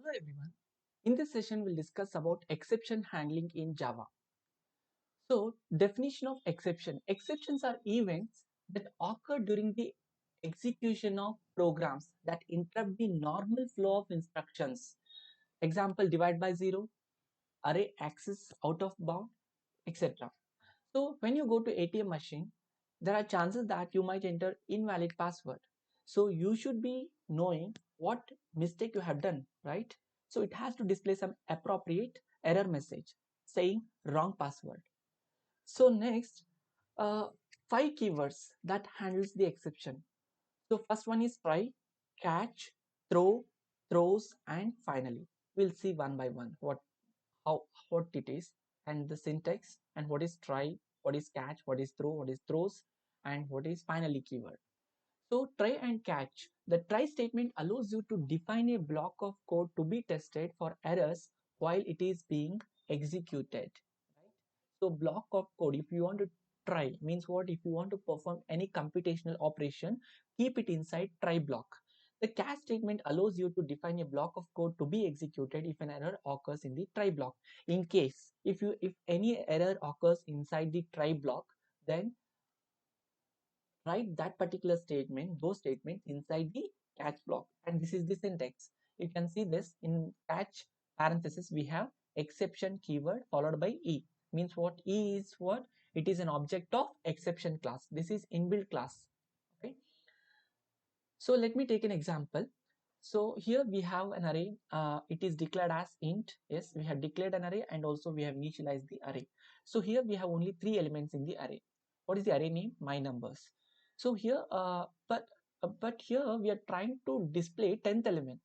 Hello everyone. In this session, we'll discuss about exception handling in Java. So, definition of exception. Exceptions are events that occur during the execution of programs that interrupt the normal flow of instructions. Example, divide by zero, array access out of bound, etc. So, when you go to ATM machine, there are chances that you might enter invalid password. So, you should be knowing what mistake you have done, right? So, it has to display some appropriate error message saying wrong password. So, next, uh, 5 keywords that handles the exception. So, first one is try, catch, throw, throws, and finally. We'll see one by one what it is and the syntax and what is try, what is catch, what is throw, what is throws, and what is finally keyword. So try and catch. The try statement allows you to define a block of code to be tested for errors while it is being executed. Right? So block of code, if you want to try, means what? If you want to perform any computational operation, keep it inside try block. The catch statement allows you to define a block of code to be executed if an error occurs in the try block. In case if any error occurs inside the try block, then write that particular statement, those statements inside the catch block. And this is the syntax. You can see this in catch parenthesis. We have exception keyword followed by E. Means what? E is what? It is an object of exception class. This is inbuilt class. Okay. So let me take an example. So here we have an array. It is declared as int. Yes, we have declared an array and also we have initialized the array. So here we have only 3 elements in the array. What is the array name? My numbers. So here, but here we are trying to display 10th element.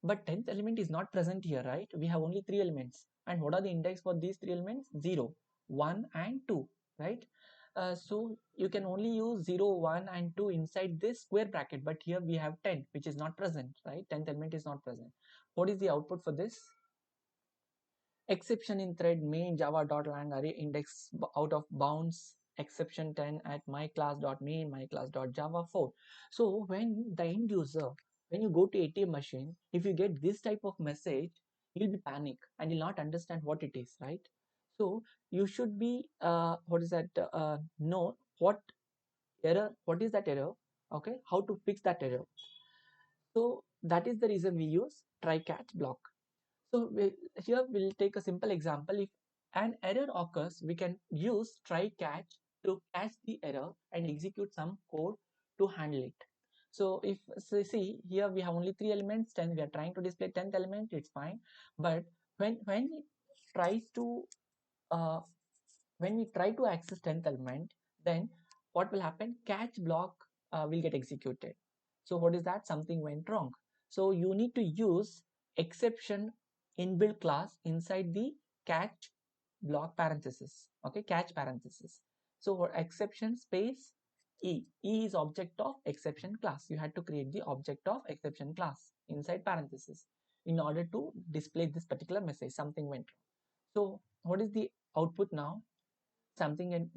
But 10th element is not present here, right? We have only 3 elements. And what are the index for these 3 elements? 0, 1, and 2, right? So you can only use 0, 1, and 2 inside this square bracket, but here we have 10 which is not present, right? 10th element is not present. What is the output for this? Exception in thread main java.lang array index out of bounds exception 10 at myclass.main myclass.java4. So when the end user, when you go to ATM machine, if you get this type of message, you'll be panic and you'll not understand what it is, right? So you should be what is that know what is that error, okay, how to fix that error. So that is the reason we use try catch block. So here we'll take a simple example. If an error occurs, we can use try catch to catch the error and execute some code to handle it. So if see here we have only 3 elements, 10, we are trying to display 10th element, it's fine. But when it tries to uh, when we try to access 10th element, then what will happen? Catch block will get executed. So what is that? Something went wrong. So you need to use exception inbuilt class inside the catch block parenthesis. Okay, catch parenthesis. So for exception space E. E is object of exception class. You had to create the object of exception class inside parenthesis in order to display this particular message. Something went wrong. So what is the output now? Something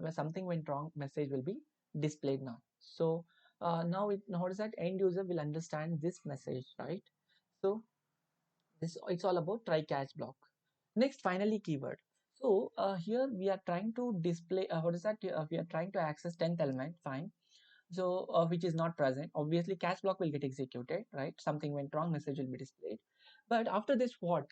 went wrong message will be displayed now. So now what is that? End user will understand this message, right? So this, it's all about try catch block. Next, finally keyword. So here we are trying to display what is that? We are trying to access 10th element, fine. So which is not present, obviously catch block will get executed, right? Something went wrong, message will be displayed. But after this what?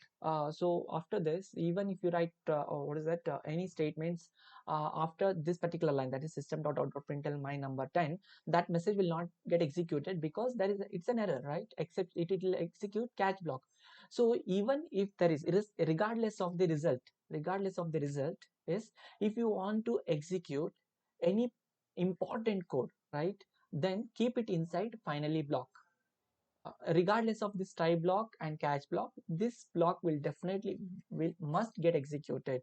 So after this, even if you write what is that, any statements after this particular line, that is system.out.println my number 10, that message will not get executed because it's an error, right? Except it will execute catch block. So even if there is, it is regardless of the result is, if you want to execute any important code, right, then keep it inside finally block. Regardless of this try block and catch block, this block will definitely must get executed.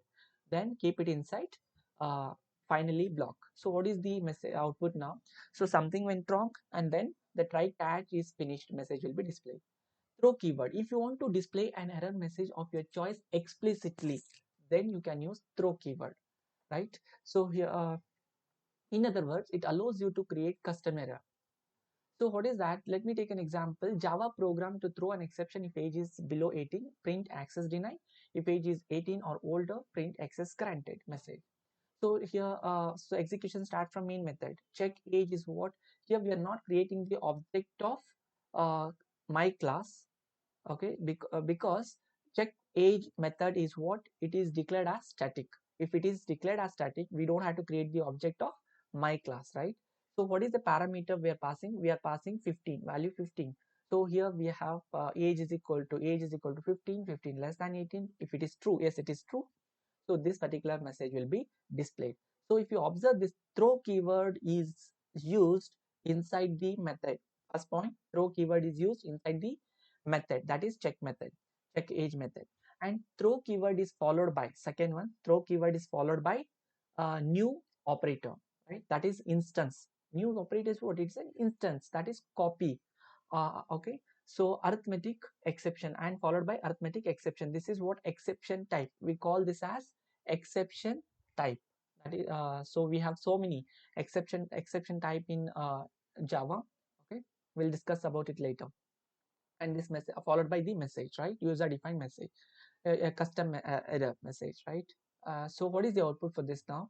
Then keep it inside uh, finally block. So what is the message output now? So something went wrong and then the try catch is finished message will be displayed. Throw keyword. If you want to display an error message of your choice explicitly, then you can use throw keyword, right? So here in other words, it allows you to create custom error. So what is that? Let me take an example. Java program to throw an exception if age is below 18, print access denied. If age is 18 or older, print access granted message. So here, so execution start from main method. Check age is what? Here we are not creating the object of uh, my class, okay, because check age method is what? It is declared as static. If it is declared as static, we don't have to create the object of my class, right? So what is the parameter we are passing? We are passing 15, value 15. So here we have age is equal to 15, 15 less than 18. If it is true, yes, it is true, so this particular message will be displayed. So if you observe, this throw keyword is used inside the method. First point, throw keyword is used inside the method, that is check method, check age method. And throw keyword is followed by, second one, throw keyword is followed by new operator, right? That is instance. New operator is what? It's an instance, that is copy. Okay, so arithmetic exception and followed by arithmetic exception. This is what exception type. We call this as exception type. That is, so we have so many exception type in Java. Okay, we'll discuss about it later. And this message followed by the message, right? User defined message, a custom error message, right? So what is the output for this now?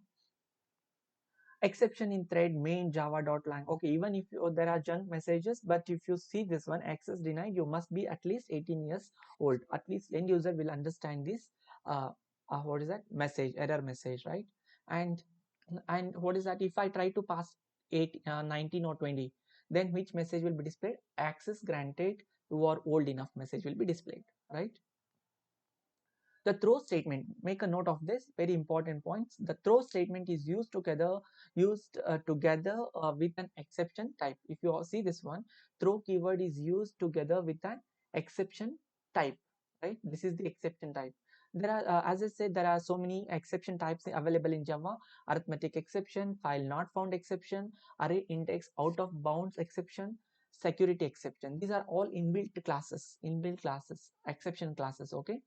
Exception in thread main java.lang. Okay, even if there are junk messages, but if you see this one, access denied, you must be at least 18 years old. At least end user will understand this uh, what is that message, error message, right? and and what is that? If I try to pass 19 or 20, then which message will be displayed? Access granted, you are old enough message will be displayed, right? The throw statement, make a note of this, very important points. The throw statement is used together with an exception type. If you all see this one, throw keyword is used together with an exception type, right? This is the exception type. There are, as I said, there are so many exception types available in Java: arithmetic exception, file not found exception, array index out of bounds exception, security exception. These are all inbuilt classes, exception classes. Okay,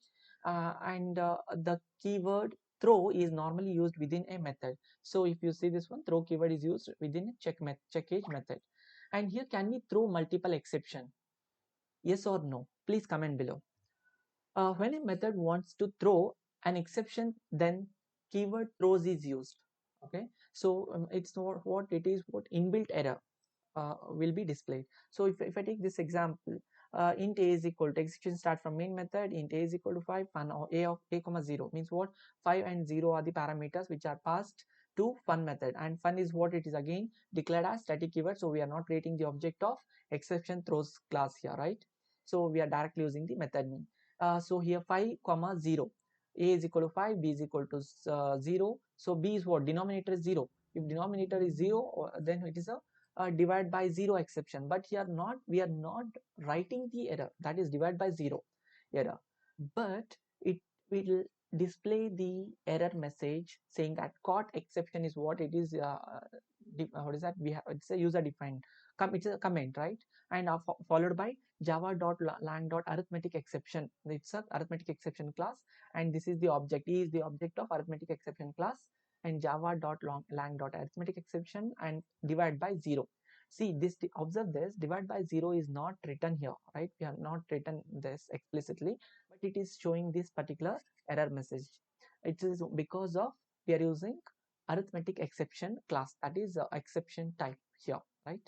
and the keyword throw is normally used within a method. So if you see this one, throw keyword is used within a check age method. And here, can we throw multiple exception? Yes or no? Please comment below. When a method wants to throw an exception, then keyword throws is used. Okay, so it's not what it is, what inbuilt error will be displayed. So if I take this example, int a is equal to, execution start from main method, int a is equal to 5, fun or a of a comma 0 means what? 5 and 0 are the parameters which are passed to fun method, and fun is what? It is again declared as static keyword, so we are not creating the object of exception throws class here, right? So we are directly using the method name. So here 5 comma 0, a is equal to 5, b is equal to 0. So b is what? Denominator is 0. If denominator is 0, then it is a divide by 0 exception. But here not, we are not writing the error, that is divide by 0 error, but it will display the error message saying that caught exception is what? It is what is that? We have, it's a user defined it's a comment, right? And followed by java.lang.arithmetic exception. It's a arithmetic exception class, and this is the object, is the object of arithmetic exception class. And java.lang.arithmetic exception and divide by 0. See this, observe this, divide by 0 is not written here, right? We have not written this explicitly, but it is showing this particular error message. It is because of we are using arithmetic exception class, that is exception type here, right?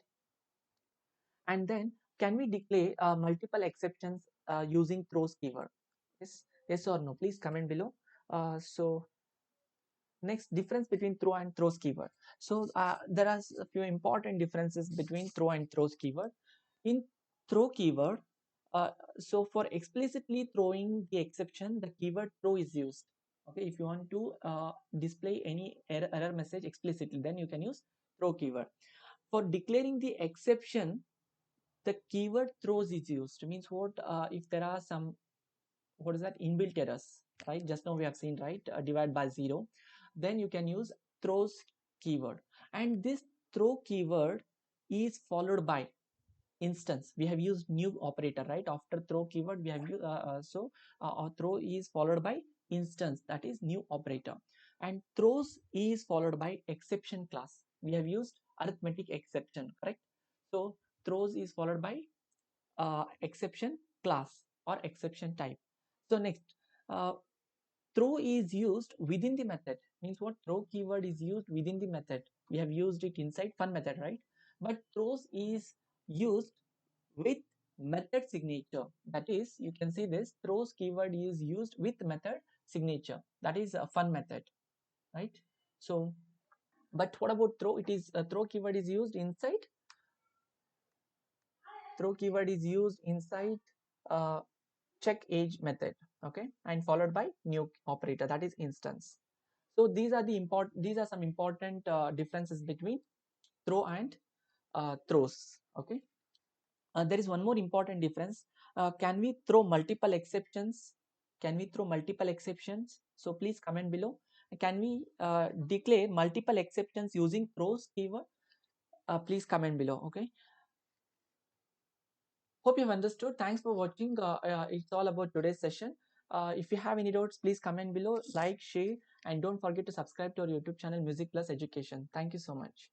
And then, can we declare multiple exceptions using throws keyword? Yes or no? Please comment below. So next, difference between throw and throws keyword. So there are a few important differences between throw and throws keyword. In throw keyword, uh, so for explicitly throwing the exception, the keyword throw is used. Okay, if you want to display any error message explicitly, then you can use throw keyword. For declaring the exception, the keyword throws is used. Means what? If there are some, what is that, inbuilt errors, right? Just now we have seen, right? Divide by 0, then you can use throws keyword. And this throw keyword is followed by instance. We have used new operator, right? After throw keyword we have used throw is followed by instance, that is new operator. And throws is followed by exception class. We have used arithmetic exception, correct? So throws is followed by exception class or exception type. So next, throw is used within the method. Means what? Throw keyword is used within the method. We have used it inside fun method, right? But throws is used with method signature. That is, you can see this throws keyword is used with method signature. That is a fun method, right? So, but what about throw? It is throw keyword is used inside. Throw keyword is used inside uh, check age method, okay, and followed by new operator, that is instance. So these are some important differences between throw and throws, okay. There is one more important difference. Can we throw multiple exceptions? Can we throw multiple exceptions? So please comment below. Can we declare multiple exceptions using throws keyword? Please comment below, okay. Hope you've understood. Thanks for watching. It's all about today's session. If you have any doubts, please comment below, like, share, and don't forget to subscribe to our YouTube channel Music Plus Education. Thank you so much.